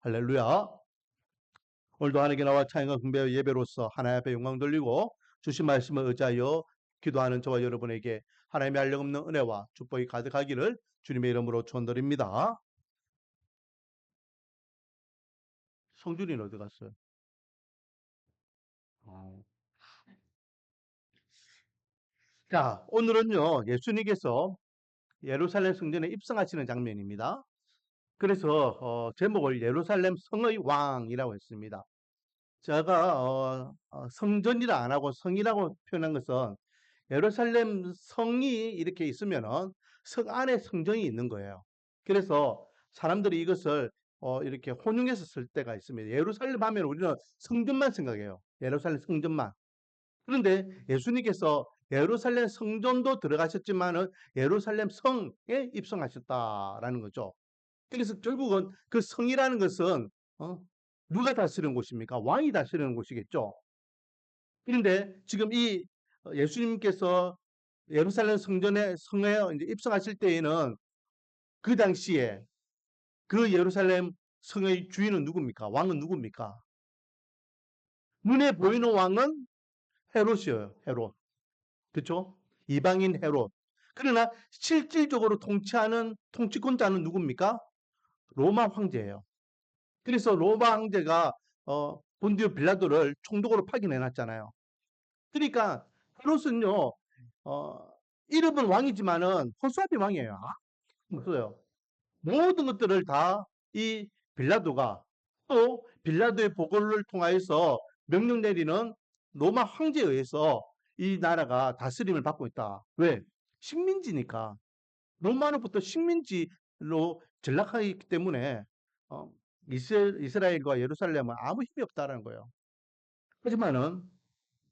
할렐루야. 오늘도 하나님께 나와 찬양과 경배와 예배로서 하나님 앞에 영광 돌리고 주신 말씀을 의지하여 기도하는 저와 여러분에게 하나님의 한량없는 은혜와 축복이 가득하기를 주님의 이름으로 축원드립니다. 성준이는 어디 갔어요? 자, 오늘은요, 예수님께서 예루살렘 성전에 입성하시는 장면입니다. 그래서 제목을 예루살렘 성의 왕이라고 했습니다. 제가 성전이라 안 하고 성이라고 표현한 것은 예루살렘 성이 이렇게 있으면은 성 안에 성전이 있는 거예요. 그래서 사람들이 이것을 이렇게 혼용해서 쓸 때가 있습니다. 예루살렘 하면 우리는 성전만 생각해요. 예루살렘 성전만. 그런데 예수님께서 예루살렘 성전도 들어가셨지만은 예루살렘 성에 입성하셨다라는 거죠. 그래서 결국은 그 성이라는 것은 누가 다스리는 곳입니까? 왕이 다스리는 곳이겠죠. 그런데 지금 이 예수님께서 예루살렘 성전에 성에 이제 입성하실 때에는 그 당시에 그 예루살렘 성의 주인은 누굽니까? 왕은 누굽니까? 눈에 보이는 왕은 헤롯이에요. 헤롯. 그렇죠? 이방인 헤롯. 그러나 실질적으로 통치하는 통치권자는 누굽니까? 로마 황제예요. 그래서 로마 황제가 본디오 빌라도를 총독으로 파견해놨잖아요. 그러니까 헤롯은요, 이름은 왕이지만은 허수아비 왕이에요. 없어요. 모든 것들을 다 이 빌라도가 또 빌라도의 보고를 통하여서 명령 내리는 로마 황제에 의해서 이 나라가 다스림을 받고 있다. 왜? 식민지니까. 로마로부터 식민지로 전락하기 때문에 어, 이스라엘과 예루살렘은 아무 힘이 없다라는 거예요. 하지만은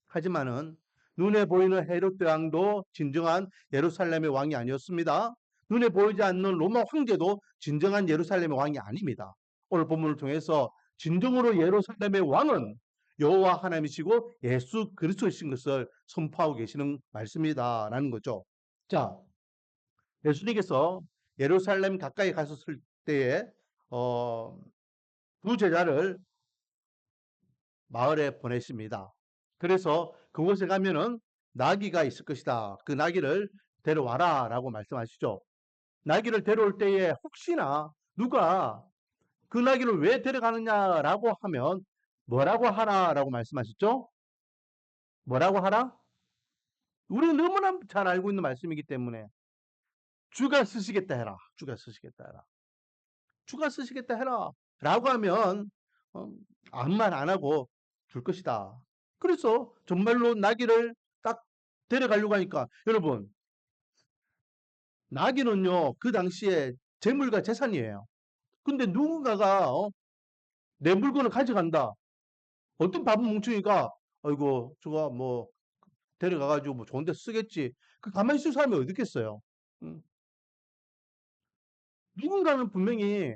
하지만은 눈에 보이는 헤롯 왕도 진정한 예루살렘의 왕이 아니었습니다. 눈에 보이지 않는 로마 황제도 진정한 예루살렘의 왕이 아닙니다. 오늘 본문을 통해서 진정으로 예루살렘의 왕은 여호와 하나님이시고 예수 그리스도이신 것을 선포하고 계시는 말씀이다라는 거죠. 자, 예수님께서 예루살렘 가까이 가셨을 때에 어, 두 제자를 마을에 보내십니다. 그래서 그곳에 가면은 나귀가 있을 것이다. 그 나귀를 데려와라 라고 말씀하시죠. 나귀를 데려올 때에 혹시나 누가 그 나귀를 왜 데려가느냐라고 하면 뭐라고 하라라고 말씀하셨죠? 뭐라고 하라? 우리는 너무나 잘 알고 있는 말씀이기 때문에 주가 쓰시겠다 해라. 주가 쓰시겠다 해라. 주가 쓰시겠다 해라. 라고 하면 어, 아무 말 안 하고 줄 것이다. 그래서 정말로 나귀를 딱 데려가려고 하니까 여러분 나귀는요 그 당시에 재물과 재산이에요. 근데 누군가가 내 물건을 가져간다. 어떤 바보 뭉충이가 아이고 저거 뭐 데려가가지고 뭐 좋은 데 쓰겠지. 그 가만히 있을 사람이 어디 있겠어요. 음. 누군가는 분명히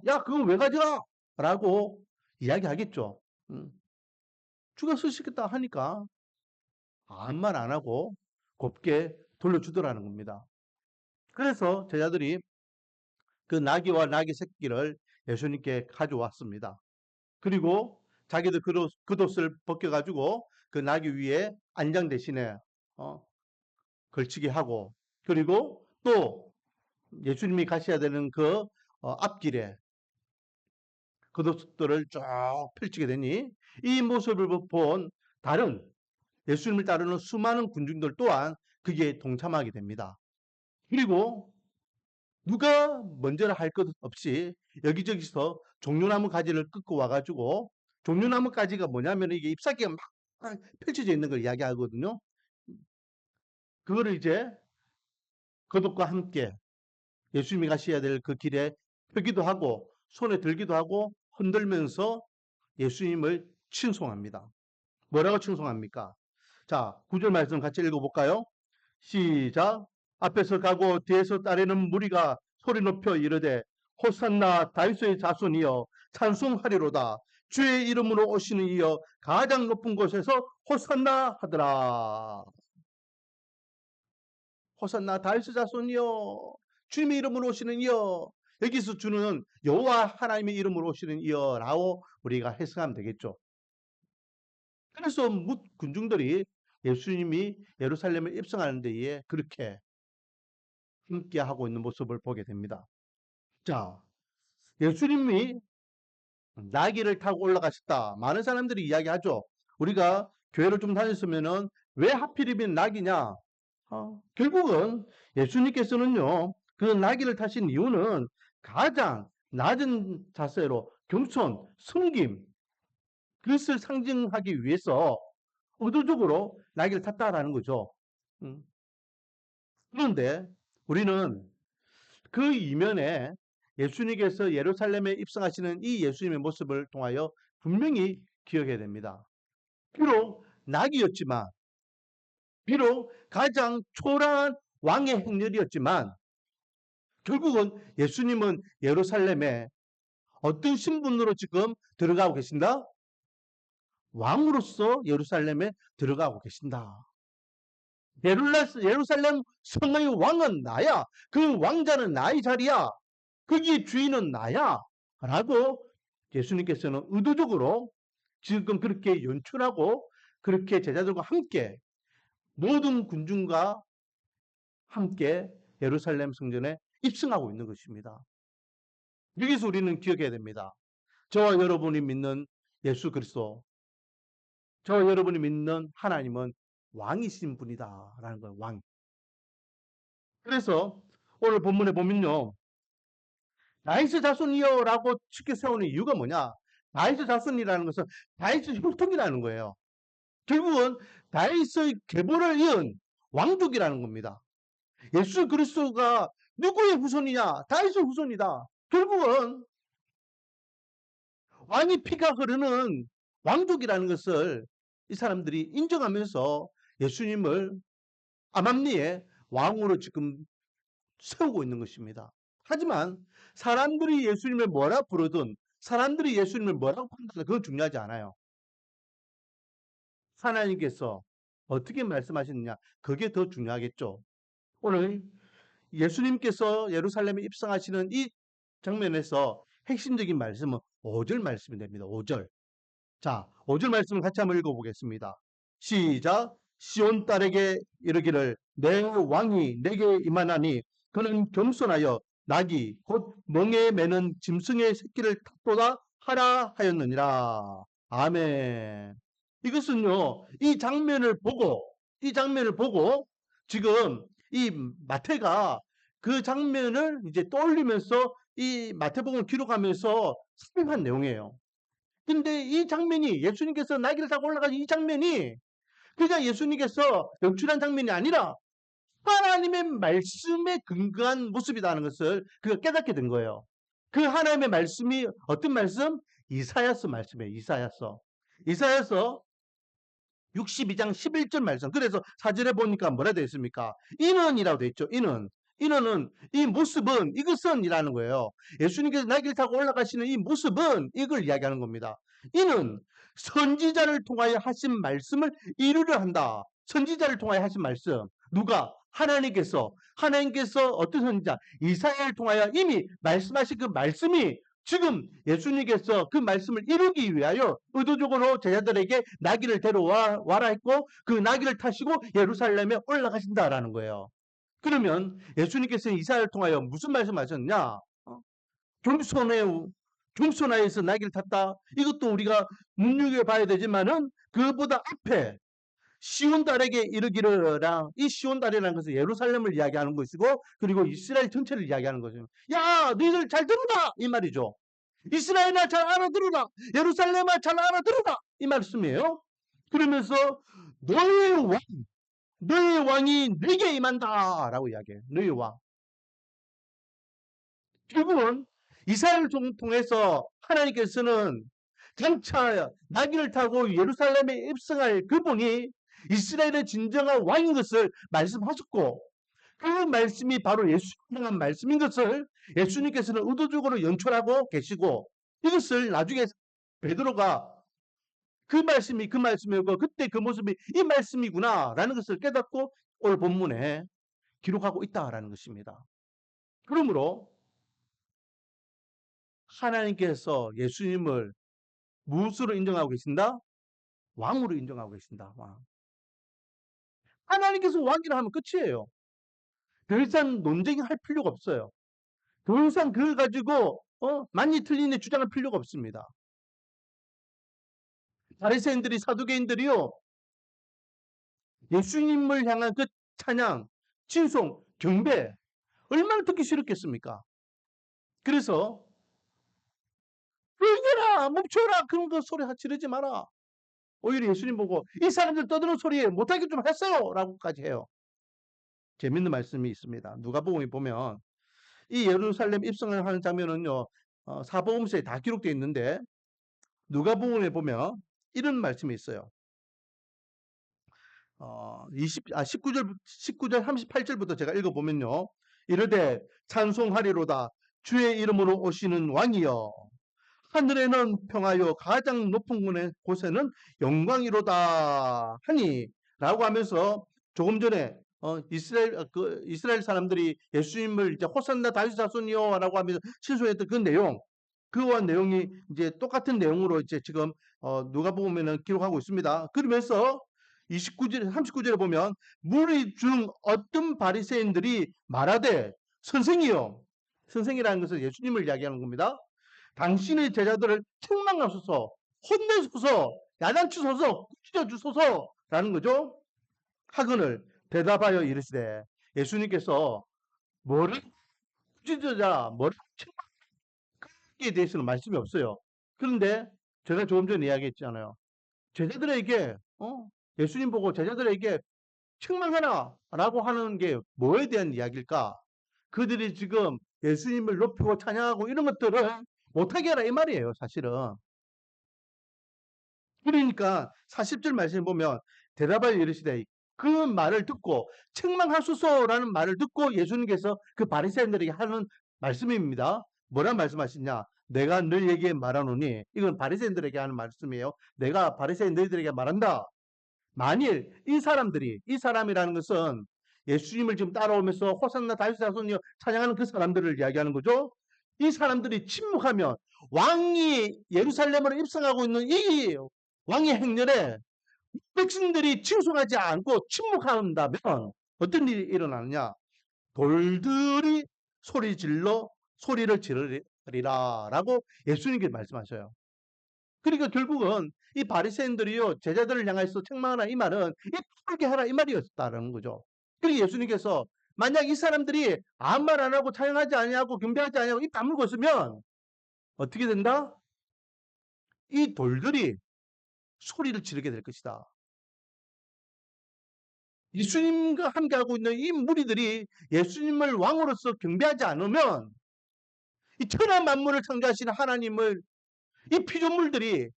야 그거 왜 가져가? 라고 이야기하겠죠. 음. 주가 쓰시겠다 하니까 아무 말 안 하고 곱게 돌려주더라는 겁니다. 그래서 제자들이 그 나귀와 나귀 새끼를 예수님께 가져왔습니다. 그리고 자기들 겉옷을 벗겨가지고 그 나귀 위에 안장 대신에 어, 걸치게 하고 그리고 또 예수님이 가셔야 되는 그 앞길에 겉옷들을 쫙 펼치게 되니 이 모습을 본 다른 예수님을 따르는 수많은 군중들 또한 그게 동참하게 됩니다. 그리고 누가 먼저라 할 것 없이 여기저기서 종려나무 가지를 끄고 와가지고 종려나무 가지가 뭐냐면 이게 잎사귀가 막 펼쳐져 있는 걸 이야기하거든요. 그거를 이제 겉옷과 함께 예수님이 가셔야 될 그 길에 펴기도 하고 손에 들기도 하고 흔들면서 예수님을 칭송합니다. 뭐라고 칭송합니까? 자, 9절 말씀 같이 읽어볼까요? 시작. 앞에서 가고 뒤에서 따르는 무리가 소리 높여 이르되 호산나 다윗의 자손이여 찬송하리로다. 주의 이름으로 오시는 이여 가장 높은 곳에서 호산나 하더라. 호산나 다윗의 자손이여 주님의 이름으로 오시는 이여 여기서 주는 여호와 하나님의 이름으로 오시는 이여라고 우리가 해석하면 되겠죠. 그래서 뭇 군중들이 예수님이 예루살렘에 입성하는 데에 그렇게 함께하고 있는 모습을 보게 됩니다. 자, 예수님이 나귀를 타고 올라가셨다. 많은 사람들이 이야기하죠. 우리가 교회를 좀 다녔으면은 왜 하필이면 나귀냐? 결국은 예수님께서는요, 그 나귀를 타신 이유는 가장 낮은 자세로 겸손, 섬김, 그것을 상징하기 위해서 의도적으로 나귀를 탔다라는 거죠. 음. 그런데 우리는 그 이면에 예수님께서 예루살렘에 입성하시는 이 예수님의 모습을 통하여 분명히 기억해야 됩니다. 비록 낙이었지만, 비록 가장 초라한 왕의 행렬이었지만, 결국은 예수님은 예루살렘에 어떤 신분으로 지금 들어가고 계신다? 왕으로서 예루살렘에 들어가고 계신다. 예루살렘 성의 왕은 나야. 그 왕자는 나의 자리야. 거기 주인은 나야. 라고 예수님께서는 의도적으로 지금 그렇게 연출하고 그렇게 제자들과 함께 모든 군중과 함께 예루살렘 성전에 입성하고 있는 것입니다. 여기서 우리는 기억해야 됩니다. 저와 여러분이 믿는 예수 그리스도, 저와 여러분이 믿는 하나님은 왕이신 분이다 라는 거예요. 왕. 그래서 오늘 본문에 보면요, 다윗의 자손이여라고 쉽게 세우는 이유가 뭐냐? 다윗의 자손이라는 것은 다윗의 혈통이라는 거예요. 결국은 다윗의 계보를 이은 왕족이라는 겁니다. 예수 그리스도가 누구의 후손이냐? 다윗의 후손이다. 결국은 왕의 피가 흐르는 왕족이라는 것을 이 사람들이 인정하면서 예수님을 암암리에 왕으로 지금 세우고 있는 것입니다. 하지만 사람들이 예수님을 뭐라 부르든 사람들이 예수님을 뭐라고 판단하든 그건 중요하지 않아요. 하나님께서 어떻게 말씀하시느냐 그게 더 중요하겠죠. 오늘 예수님께서 예루살렘에 입성하시는 이 장면에서 핵심적인 말씀은 5절 말씀이 됩니다. 5절. 자, 5절 말씀을 같이 한번 읽어보겠습니다. 시작. 시온 딸에게 이르기를 내 왕이 내게 임하나니 그는 겸손하여 낙이 곧 멍에 매는 짐승의 새끼를 탓보다 하라 하였느니라. 아멘. 이것은요, 이 장면을 보고 지금 이 마태가 그 장면을 이제 떠올리면서 이 마태복음을 기록하면서 삽입한 내용이에요. 근데 이 장면이 예수님께서 나귀를 타고 올라가신 이 장면이 그냥 예수님께서 연출한 장면이 아니라 하나님의 말씀에 근거한 모습이라는 것을 그가 깨닫게 된 거예요. 그 하나님의 말씀이 어떤 말씀? 이사야서 말씀이에요. 이사야서 62장 11절 말씀. 그래서 사전에 보니까 뭐라 되어 있습니까? 인언이라고 되어 있죠. 인언은 이 모습은 이것은 이라는 거예요. 예수님께서 나귀를 타고 올라가시는 이 모습은 이걸 이야기하는 겁니다. 이는 선지자를 통하여 하신 말씀을 이루려 한다. 선지자를 통하여 하신 말씀. 누가? 하나님께서 어떤 선지자? 이사야를 통하여 이미 말씀하신 그 말씀이 지금 예수님께서 그 말씀을 이루기 위하여 의도적으로 제자들에게 나귀를 데려와라 했고 그 나귀를 타시고 예루살렘에 올라가신다라는 거예요. 그러면 예수님께서 이사야를 통하여 무슨 말씀하셨냐? 겸손하여서 나귀를 탔다. 이것도 우리가 눈여겨봐야 되지만은 그보다 앞에 시온달에게 이르기르라. 이 시온달이라는 것은 예루살렘을 이야기하는 것이고 그리고 이스라엘 전체를 이야기하는 것이죠. 야, 너희들 잘 들어라 이 말이죠. 이스라엘아 잘 알아들어라. 예루살렘아 잘 알아들어라 이 말씀이에요. 그러면서 너의 왕이 내게 임한다라고 이야기해요. 너의 왕. 결국은 이스라엘을 통해서 하나님께서는 장차 나귀를 타고 예루살렘에 입성할 그분이 이스라엘의 진정한 왕인 것을 말씀하셨고 그 말씀이 바로 예수님을 향한 말씀인 것을 예수님께서는 의도적으로 연출하고 계시고 이것을 나중에 베드로가 그 말씀이었고 그때 그 모습이 이 말씀이구나라는 것을 깨닫고 오늘 본문에 기록하고 있다라는 것입니다. 그러므로 하나님께서 예수님을 무엇으로 인정하고 계신다? 왕으로 인정하고 계신다. 왕. 하나님께서 왕이라 하면 끝이에요. 더 이상 논쟁할 필요가 없어요. 더 이상 그걸 가지고 많이 틀린 주장할 필요가 없습니다. 바리새인들이 사두개인들이요 예수님을 향한 그 찬양, 칭송, 경배 얼마나 듣기 싫었겠습니까? 그래서 불겨라 멈춰라 그런 거 소리 지르지 마라. 오히려 예수님 보고 이 사람들 떠드는 소리에 못하게 좀 했어요 라고까지 해요. 재밌는 말씀이 있습니다. 누가복음에 보면 이 예루살렘 입성을 하는 장면은요 사복음서에 다 기록되어 있는데 누가복음에 보면 이런 말씀이 있어요. 19절 38절부터 제가 읽어보면요. 이르되 찬송하리로다 주의 이름으로 오시는 왕이여 하늘에는 평하여 가장 높은 곳에는 영광이로다 하니 라고 하면서 조금 전에 이스라엘 사람들이 예수님을 이제 호산나 다윗 자손이요 라고 하면서 신소했던 그 내용 그와 내용이 이제 똑같은 내용으로 이제 지금 누가복음에는 기록하고 있습니다. 그러면서 39절에 보면 무리 중 어떤 바리새인들이 말하되 선생이요. 선생이라는 것은 예수님을 이야기하는 겁니다. 당신의 제자들을 책망하소서, 혼내소서, 야단치소서, 꾸짖어 주소서라는 거죠. 하거늘 대답하여 이르시되 예수님께서 뭐를 꾸짖으자, 뭐를 책망에 대해서는 말씀이 없어요. 그런데 제가 조금 전에 이야기했잖아요. 제자들에게 예수님 보고 제자들에게 책망하라 라고 하는 게 뭐에 대한 이야기일까? 그들이 지금 예수님을 높이고 찬양하고 이런 것들을 못하게 하라 이 말이에요 사실은. 그러니까 40절 말씀을 보면 대답하여 이르시되 그 말을 듣고 책망하소서라는 말을 듣고 예수님께서 그 바리새인들에게 하는 말씀입니다. 뭐란 말씀하시냐? 내가 너희에게 말하노니 이건 바리새인들에게 하는 말씀이에요. 내가 바리새인 너희들에게 말한다. 만일 이 사람이라는 것은 예수님을 지금 따라오면서 호산나 다윗 자손이여 찬양하는 그 사람들을 이야기하는 거죠. 이 사람들이 침묵하면 왕이 예루살렘으로 입성하고 있는 이 왕의 행렬에 백성들이 칭송하지 않고 침묵한다면 어떤 일이 일어나느냐? 돌들이 소리를 지르리라 라고 예수님께 말씀하셔요. 그러니까 결국은 이 바리새인들이요 제자들을 향해서 책망하라 이 말은 이쁘게 하라 이 말이었다는 거죠. 그리고 예수님께서 만약 이 사람들이 아무 말 안 하고 찬양하지 아니하고 경배하지 아니하고 입 다물고 있으면 어떻게 된다? 이 돌들이 소리를 지르게 될 것이다. 예수님과 함께하고 있는 이 무리들이 예수님을 왕으로서 경배하지 않으면 이 천하 만물을 창조하시는 하나님을 이 피조물들이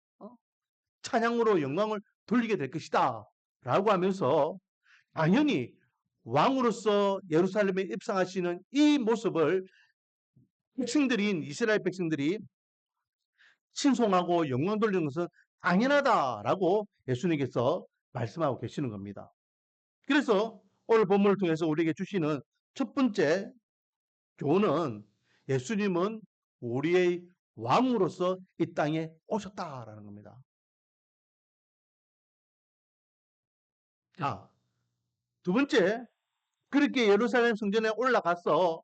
찬양으로 영광을 돌리게 될 것이다 라고 하면서 당연히 왕으로서 예루살렘에 입성하시는 이 모습을 이스라엘 백성들이 신송하고 영광 돌리는 것은 당연하다라고 예수님께서 말씀하고 계시는 겁니다. 그래서 오늘 본문을 통해서 우리에게 주시는 첫 번째 교훈은 예수님은 우리의 왕으로서 이 땅에 오셨다라는 겁니다. 자, 두 번째, 그렇게 예루살렘 성전에 올라가서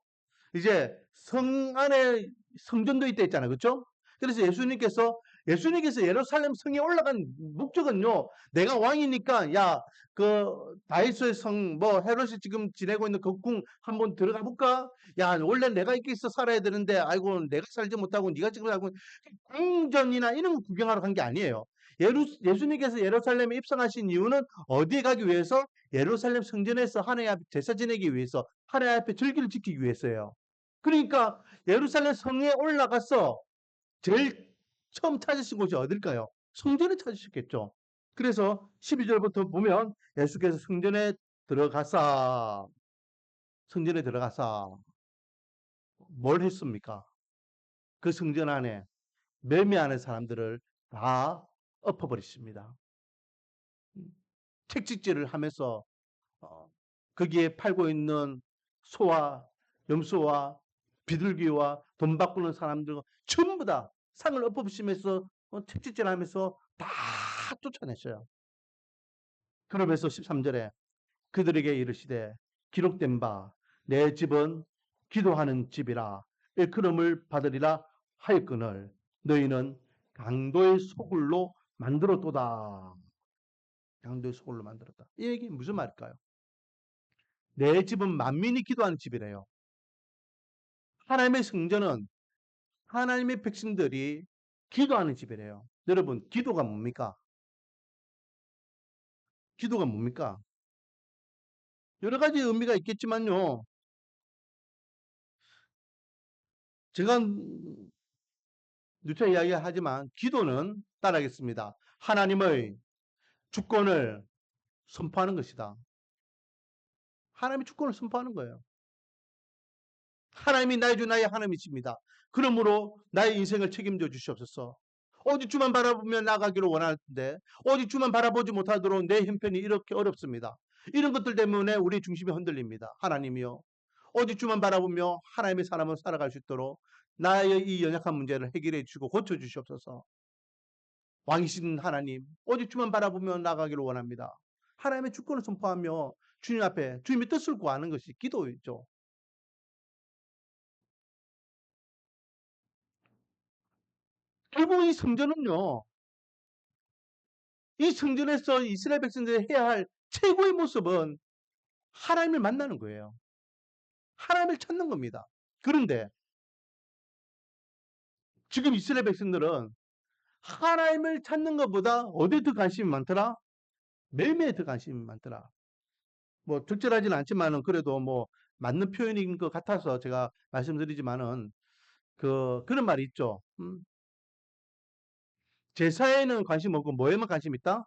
이제 성 안에 성전도 있다 했잖아요. 그렇죠? 그래서 예수님께서 예루살렘 성에 올라간 목적은요. 내가 왕이니까 야, 그 다윗의 성 뭐 헤롯이 지금 지내고 있는 그 궁 한번 들어가 볼까? 야, 원래 내가 있게 있어 살아야 되는데 아이고 내가 살지 못하고 네가 지금 하고 궁전이나 이런 거 구경하러 간 게 아니에요. 예수님께서 예루살렘에 입성하신 이유는 어디에 가기 위해서? 예루살렘 성전에서 하나님 앞에 제사 지내기 위해서 하나님 앞에 절기를 지키기 위해서예요. 그러니까 예루살렘 성에 올라가서 제일 처음 찾으신 곳이 어딜까요? 성전을 찾으셨겠죠. 그래서 12절부터 보면 예수께서 성전에 들어가사 뭘 했습니까? 그 성전 안에 매매하는 사람들을 다 엎어버리십니다. 책찍질을 하면서 거기에 팔고 있는 소와 염소와 비둘기와 돈 바꾸는 사람들 전부 다 상을 엎어부시면서 채찍질하면서 다 쫓아냈어요. 그러면서 13절에 그들에게 이르시되 기록된 바 내 집은 기도하는 집이라 일컬음을 받으리라 하였거늘 너희는 강도의 소굴로 만들었도다. 강도의 소굴로 만들었다. 이 얘기 무슨 말일까요? 내 집은 만민이 기도하는 집이래요. 하나님의 성전은 하나님의 백성들이 기도하는 집이래요. 여러분, 기도가 뭡니까? 기도가 뭡니까? 여러 가지 의미가 있겠지만요. 제가 누차 이야기하지만 기도는 따라하겠습니다. 하나님의 주권을 선포하는 것이다. 하나님의 주권을 선포하는 거예요. 하나님이 나의 주 나의 하나님이십니다. 그러므로 나의 인생을 책임져 주시옵소서. 오직 주만 바라보며 나가기를 원하는데 오직 주만 바라보지 못하도록 내 형편이 이렇게 어렵습니다. 이런 것들 때문에 우리 중심이 흔들립니다. 하나님이요. 오직 주만 바라보며 하나님의 사람을 살아갈 수 있도록 나의 이 연약한 문제를 해결해 주시고 고쳐 주시옵소서. 왕이신 하나님, 오직 주만 바라보며 나가기를 원합니다. 하나님의 주권을 선포하며 주님 앞에 주님의 뜻을 구하는 것이 기도이죠. 결국 이 성전은요, 이 성전에서 이스라엘 백성들이 해야 할 최고의 모습은 하나님을 만나는 거예요. 하나님을 찾는 겁니다. 그런데 지금 이스라엘 백성들은 하나님을 찾는 것보다 어디에 더 관심이 많더라? 매매에 더 관심이 많더라. 뭐 적절하지는 않지만은 그래도 뭐 맞는 표현인 것 같아서 제가 말씀드리지만은 그런 말이 있죠. 제사에는 관심 없고 뭐에만 관심 있다?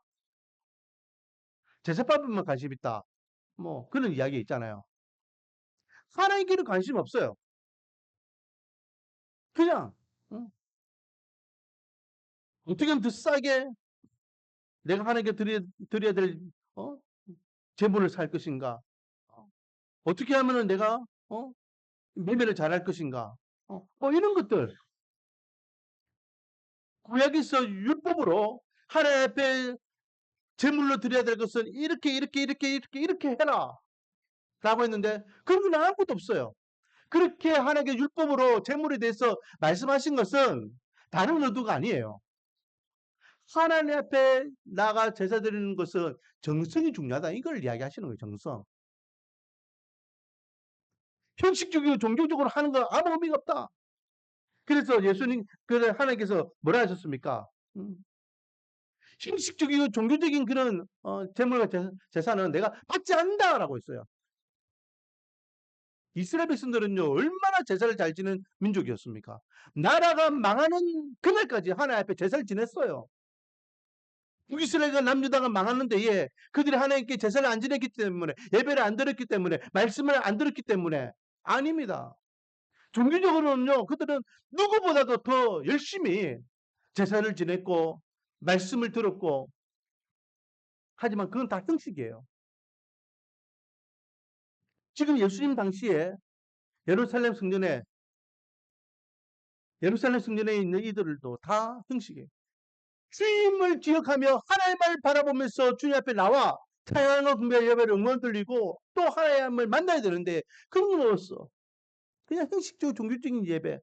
제사밥에만 관심 있다. 뭐 그런 이야기 있잖아요. 하나님께는 관심 없어요. 그냥 어, 어떻게 하면 더 싸게 내가 하나님께 드려야 될 어? 제물을 살 것인가? 어떻게 하면은 내가 매매를 잘할 것인가? 뭐 이런 것들 구약에서 율법으로 하나님 앞에 제물로 드려야 될 것은 이렇게 해라 라고 했는데 그런 건 아무것도 없어요. 그렇게 하나님께 율법으로 제물에 대해서 말씀하신 것은 다른 의도가 아니에요. 하나님 앞에 나가 제사 드리는 것은 정성이 중요하다. 이걸 이야기하시는 거예요. 정성. 형식적이고 종교적으로 하는 건 아무 의미가 없다. 그래서 예수님, 그래 하나님께서 뭐라 하셨습니까? 형식적이고 종교적인 그런 제물과 제사는 내가 받지 않는다라고 했어요. 이스라엘 백성들은요 얼마나 제사를 잘 지는 민족이었습니까? 나라가 망하는 그날까지 하나님 앞에 제사를 지냈어요. 북이스라엘과 남유다가 망하는데 그들이 하나님께 제사를 안 지냈기 때문에 예배를 안 드렸기 때문에 말씀을 안 들었기 때문에 아닙니다. 종교적으로는요 그들은 누구보다도 더 열심히 제사를 지냈고 말씀을 들었고 하지만 그건 다 형식이에요. 지금 예수님 당시에 예루살렘 성전에 예루살렘 성전에 있는 이들도 다 형식이에요. 주님을 기억하며 하나님을 바라보면서 주님 앞에 나와 찬양과 분별 예배를 응원 들리고 또 하나님을 만나야 되는데 그런 건 없어. 그냥 형식적으로 종교적인 예배.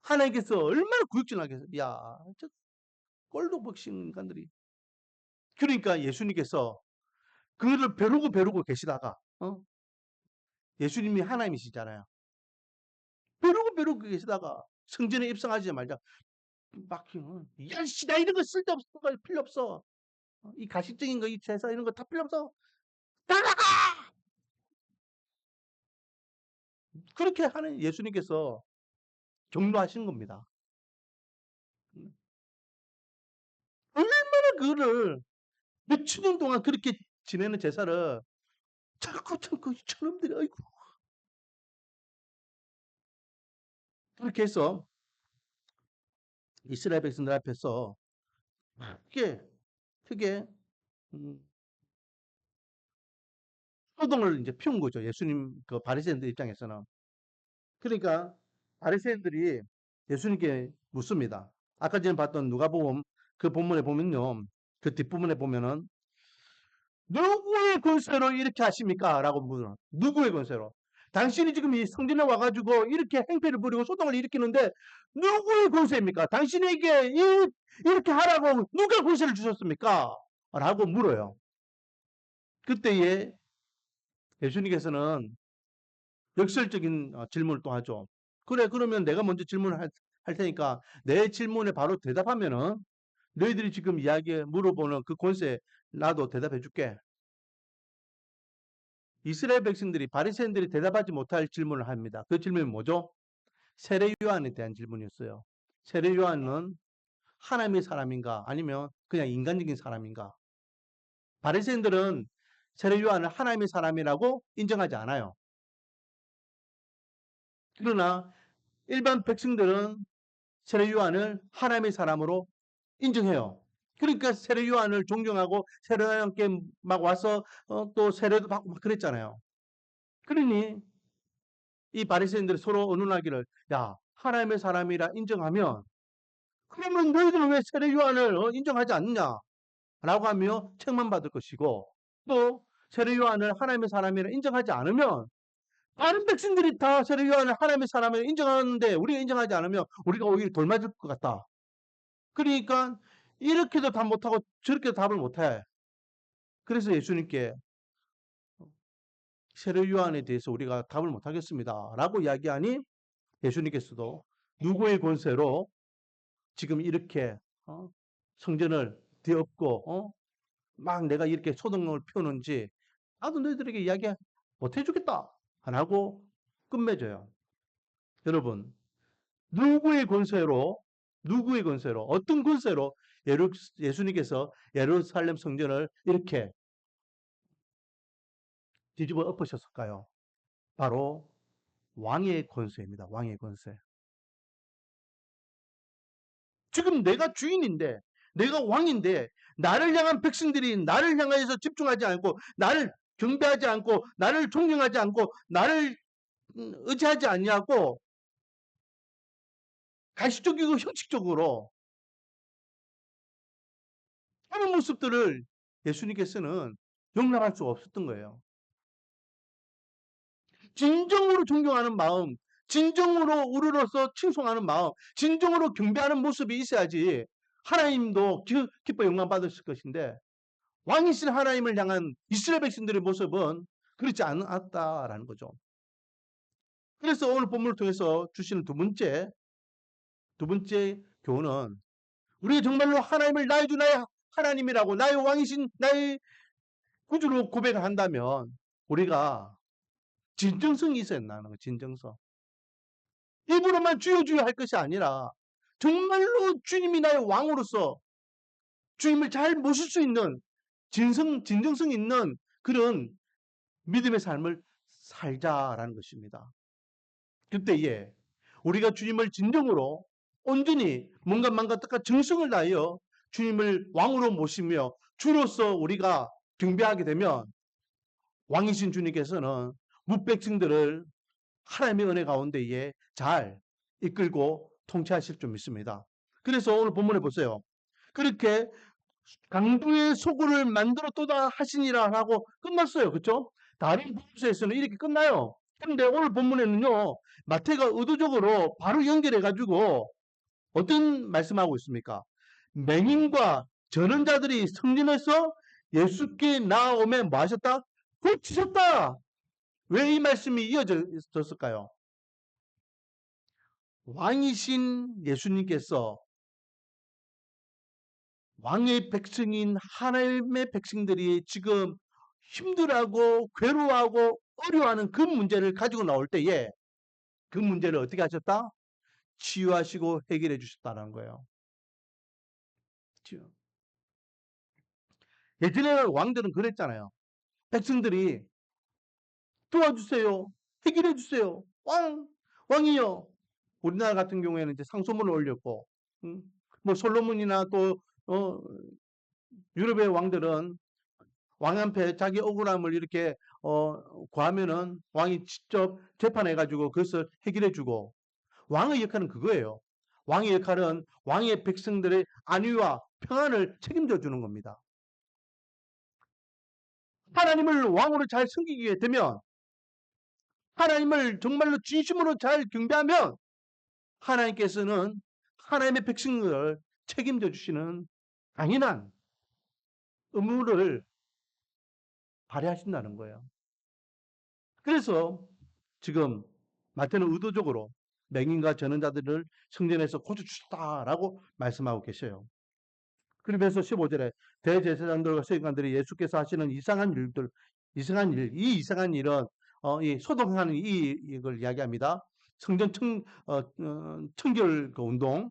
하나님께서 얼마나 구역질나겠어요. 야, 저 꼴도 보기 싫은 인간들이. 그러니까 예수님께서 그를 벼르고 계시다가 예수님이 하나님이시잖아요. 벼르고 계시다가 성전에 입성하시자마자 막 야씨 나 이런 거 쓸데없어 필요 없어. 이 가식적인 거 이 제사 이런 거 다 필요 없어. 나가가 그렇게 하는 예수님께서 경로하신 겁니다. 얼마나 그거를 몇천 년 동안 그렇게 지내는 제사를 참고 저놈들이 아이고 그렇게 해서 이스라엘 백성들 앞에서 크게 음, 소동을 이제 피운 거죠. 예수님 그 바리새인들 입장에서는. 그러니까 바리새인들이 예수님께 묻습니다. 아까 전에 봤던 누가복음 그 본문에 보면요. 그 뒷부분에 보면은 누구의 권세로 이렇게 하십니까? 라고 물어요. 누구의 권세로? 당신이 지금 이 성전에 와가지고 이렇게 행패를 부리고 소동을 일으키는데 누구의 권세입니까? 당신에게 이렇게 하라고 누가 권세를 주셨습니까? 라고 물어요. 그때에 예수님께서는 역설적인 질문을 또 하죠. 그래, 그러면 내가 먼저 질문을 할 테니까 내 질문에 바로 대답하면은 너희들이 지금 물어보는 그 권세 나도 대답해 줄게. 이스라엘 백성들이 바리새인들이 대답하지 못할 질문을 합니다. 그 질문이 뭐죠? 세례 요한에 대한 질문이었어요. 세례 요한은 하나님의 사람인가 아니면 그냥 인간적인 사람인가? 바리새인들은 세례 요한을 하나님의 사람이라고 인정하지 않아요. 그러나 일반 백성들은 세례 요한을 하나님의 사람으로 인정해요. 그러니까 세례 요한을 존경하고 세례 요한께 막 와서 또 세례도 받고 막 그랬잖아요. 그러니 이 바리새인들이 서로 의논하기를 야 하나님의 사람이라 인정하면 그러면 너희들은 왜 세례 요한을 인정하지 않느냐? 라고 하며 책만 받을 것이고 또 세례 요한을 하나님의 사람이라 인정하지 않으면 다른 백성들이 다 세례 요한을 하나님의 사람이라 인정하는데 우리가 인정하지 않으면 우리가 오히려 돌맞을 것 같다. 그러니까 이렇게도 답 못하고 저렇게도 답을 못해. 그래서 예수님께 세례 요한에 대해서 우리가 답을 못하겠습니다. 라고 이야기하니 예수님께서도 누구의 권세로 지금 이렇게 성전을 뒤엎고 막 내가 이렇게 소동을 피우는지 나도 너희들에게 이야기 못 해주겠다 라고 끝맺어요. 여러분 누구의 권세로 어떤 권세로 예수님께서 예루살렘 성전을 이렇게 뒤집어 엎으셨을까요? 바로 왕의 권세입니다. 왕의 권세. 지금 내가 주인인데 내가 왕인데 나를 향한 백성들이 나를 향해서 집중하지 않고 나를 경배하지 않고 나를 존경하지 않고 나를 의지하지 않냐고 가시적이고 형식적으로 하는 모습들을 예수님께서는 용납할 수 없었던 거예요. 진정으로 존경하는 마음, 진정으로 우러러서 칭송하는 마음, 진정으로 경배하는 모습이 있어야지 하나님도 기뻐 영광 받으실 것인데 왕이신 하나님을 향한 이스라엘 백성들의 모습은 그렇지 않았다라는 거죠. 그래서 오늘 본문을 통해서 주시는 두 번째 교훈은 우리가 정말로 하나님을 나의 주 나의 하나님이라고 나의 왕이신 나의 구주로 고백을 한다면 우리가 진정성이 있어야 한다는 거예요. 진정성. 입으로만 주여 주여 할 것이 아니라 정말로 주님이 나의 왕으로서 주님을 잘 모실 수 있는 진정성 있는 그런 믿음의 삶을 살자라는 것입니다. 그때에 우리가 주님을 진정으로 온전히 뭔가 만가 뜻과 정성을 다하여 주님을 왕으로 모시며 주로서 우리가 경배하게 되면 왕이신 주님께서는 무백성들을 하나님의 은혜 가운데에 잘 이끌고 통치하실 줄 믿습니다. 그래서 오늘 본문에 보세요. 그렇게 강두의 소굴을 만들었도다 하시니라 하고 끝났어요. 그렇죠? 다른 복음서에서는 이렇게 끝나요. 그런데 오늘 본문에는요. 마태가 의도적으로 바로 연결해 가지고 어떤 말씀하고 있습니까? 맹인과 전원자들이 성전에서 예수께 나아오면 뭐 하셨다? 고치셨다. 왜 이 말씀이 이어졌을까요? 왕이신 예수님께서 왕의 백성인 하나님의 백성들이 지금 힘들어하고 괴로워하고 어려워하는 그 문제를 가지고 나올 때에 그 문제를 어떻게 하셨다? 치유하시고 해결해 주셨다는 거예요. 예전에는 왕들은 그랬잖아요. 백성들이 도와주세요. 해결해 주세요. 왕이요. 우리나라 같은 경우에는 이제 상소문을 올렸고, 뭐 솔로몬이나 또 유럽의 왕들은 왕한테 자기 억울함을 이렇게 구하면은 왕이 직접 재판해가지고 그것을 해결해주고 왕의 역할은 그거예요. 왕의 역할은 왕의 백성들의 안위와 평안을 책임져 주는 겁니다. 하나님을 왕으로 잘 섬기게 되면, 하나님을 정말로 진심으로 잘 경배하면 하나님께서는 하나님의 백성들을 책임져 주시는 당연한 의무를 발휘하신다는 거예요. 그래서 지금 마태는 의도적으로 맹인과 전원자들을 성전에서 고쳐주셨다라고 말씀하고 계셔요. 그러면서 15절에 대제사장들과 서기관들이 예수께서 하시는 이상한 일들, 이 이상한 일은 이 소동하는 이걸 이야기합니다. 성전 청결 그 운동,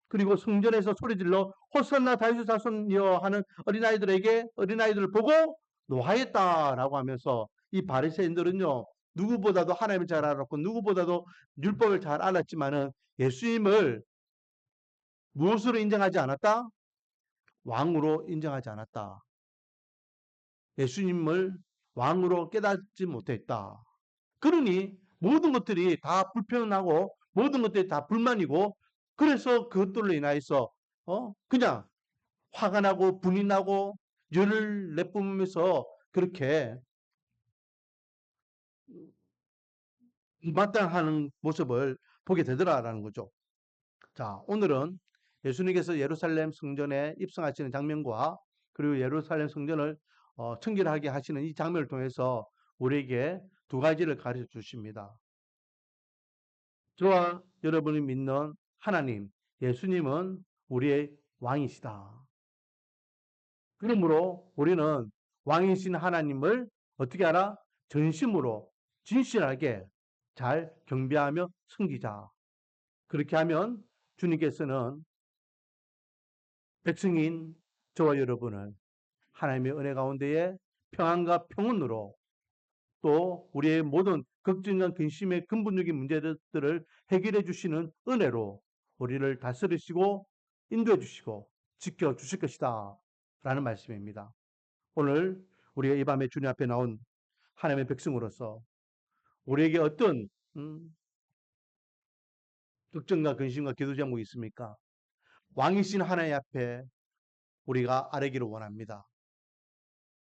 그리고 성전에서 소리질러 호산나 다윗의 자손이여 하는 어린아이들을 보고 노하였다라고 하면서, 이 바리새인들은요, 누구보다도 하나님을 잘 알았고 누구보다도 율법을 잘 알았지만은 예수님을 무엇으로 인정하지 않았다? 왕으로 인정하지 않았다. 예수님을 왕으로 깨닫지 못했다. 그러니 모든 것들이 다 불편하고 모든 것들이 다 불만이고, 그래서 그것들로 인하여서 그냥 화가 나고 분이 나고 열을 내뿜으면서 그렇게 마땅하는 모습을 보게 되더라라는 거죠. 자, 오늘은 예수님께서 예루살렘 성전에 입성하시는 장면과 그리고 예루살렘 성전을 청결하게 하시는 이 장면을 통해서 우리에게 두 가지를 가르쳐 주십니다. 저와 여러분이 믿는 하나님, 예수님은 우리의 왕이시다. 그러므로 우리는 왕이신 하나님을 어떻게 하라? 전심으로 진실하게 잘 경배하며 섬기자. 그렇게 하면 주님께서는 백성인 저와 여러분을 하나님의 은혜 가운데에 평안과 평온으로, 또 우리의 모든 걱정과 근심의 근본적인 문제들을 해결해 주시는 은혜로 우리를 다스리시고 인도해 주시고 지켜 주실 것이다 라는 말씀입니다. 오늘 우리가 이 밤에 주님 앞에 나온 하나님의 백성으로서 우리에게 어떤 걱정과 근심과 기도 제목이 있습니까? 왕이신 하나님 앞에 우리가 아뢰기를 원합니다.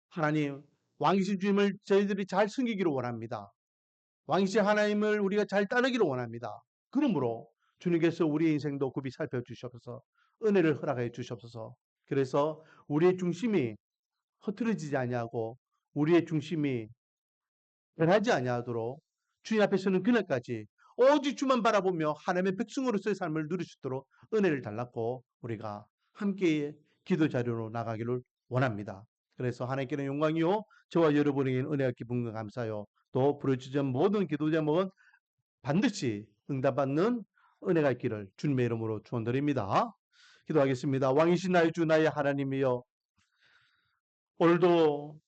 하나님, 왕이신 주님을 저희들이 잘 섬기기를 원합니다. 왕이신 하나님을 우리가 잘 따르기를 원합니다. 그러므로 주님께서 우리의 인생도 굽이 살펴주시옵소서, 은혜를 허락해 주시옵소서. 그래서 우리의 중심이 흐트러지지 아니하고 우리의 중심이 변하지 아니하도록 주님 앞에 서는 그날까지 오직 주만 바라보며 하나님의 백성으로서의 삶을 누릴 수 있도록 은혜를 달라고 우리가 함께 기도 자료로 나가기를 원합니다. 그래서 하나님께는 영광이요 저와 여러분에게는 은혜가 기쁨과 감사요, 또 부르짖은 모든 기도 제목은 반드시 응답받는 은혜가 있기를 주님의 이름으로 축원드립니다. 기도하겠습니다. 왕이신 나의 주 나의 하나님이여, 오늘도